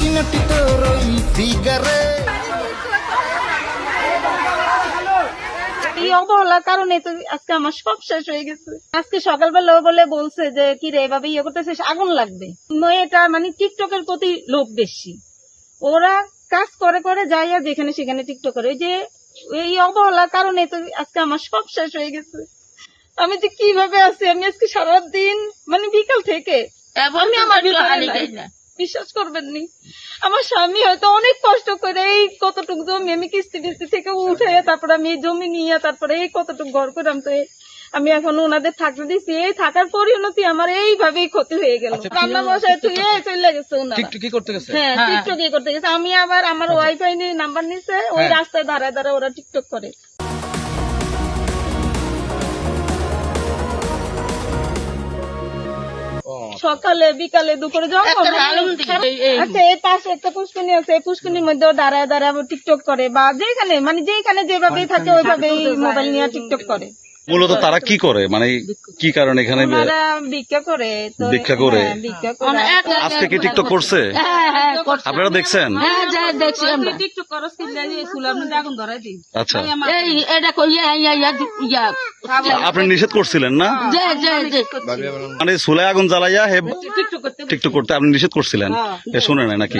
নাটি নাটি তোর ওই ফিগারে। এই অবহেলার কারণে তো আজকে আমার সব শেষ হয়ে গেছে। আজকে সকালবেলা বলে বলছে যে কি রে এভাবে ইয়ে করতেছিস, আগুন লাগবে। মেয়েটা মানে টিকটকের প্রতি লোভ বেশি, ওরা কাজ করে করে যাইয়া যেখানে সেখানে টিকটক করে। ওই যে এই অবহেলার কারণে তো আজকে আমার সব শেষ হয়ে গেছে। আমি যে কিভাবে আছি, আমি আজকে সারাদিন মানে বিকাল থেকে আমি আমার ভিতরে নাই। বিশ্বাস করবেন নি, আমার স্বামী হয়তো অনেক কষ্ট করে এই কতটুকু জমি আমি কিস্তি কিস্তি থেকে উঠে তারপরে আমি এই জমি নিয়ে তারপরে এই কতটুকু ঘর করলাম। তো আমি এখন ওনাদের থাকতে দিচ্ছি, এই থাকার পরিণতি আমার এইভাবেই ক্ষতি হয়ে গেল। রান্না বসায় তুই চলে গেছে ওনারা। হ্যাঁ টিকটক করতে গেছে। আমি আবার আমার ওয়াইফাই নিয়ে নাম্বার নিছে, ওই রাস্তায় দাঁড়ায় দাঁড়ায় ওরা টিকটক করে। সকালে বিকালে দুপুরে যখন আচ্ছা এই পাশে একটা পুষ্করিণী আছে, এই পুষ্করিণীর মধ্যে দাঁড়ায় দাঁড়ায় টিকটক করে, বা যেখানে যেভাবেই থাকে ওইভাবেই মোবাইল নিয়ে টিকটক করে। মূলত তারা কি করে, মানে কি কারণে এখানে ওনারা ভিক্ষা করে। তো ভিক্ষা করে? হ্যাঁ, ভিক্ষা করে। আজকে কি টিকটক করছে? আপনারা দেখছেন? টিকটক করস কিনলে আগুন ধরাই দিই। আচ্ছা, আপনি নিষেধ করছিলেন না? মানে চুলায় আগুন জ্বালাইয়া টিকটক করতে আপনি নিষেধ করছিলেন, এ শুনে নাই নাকি?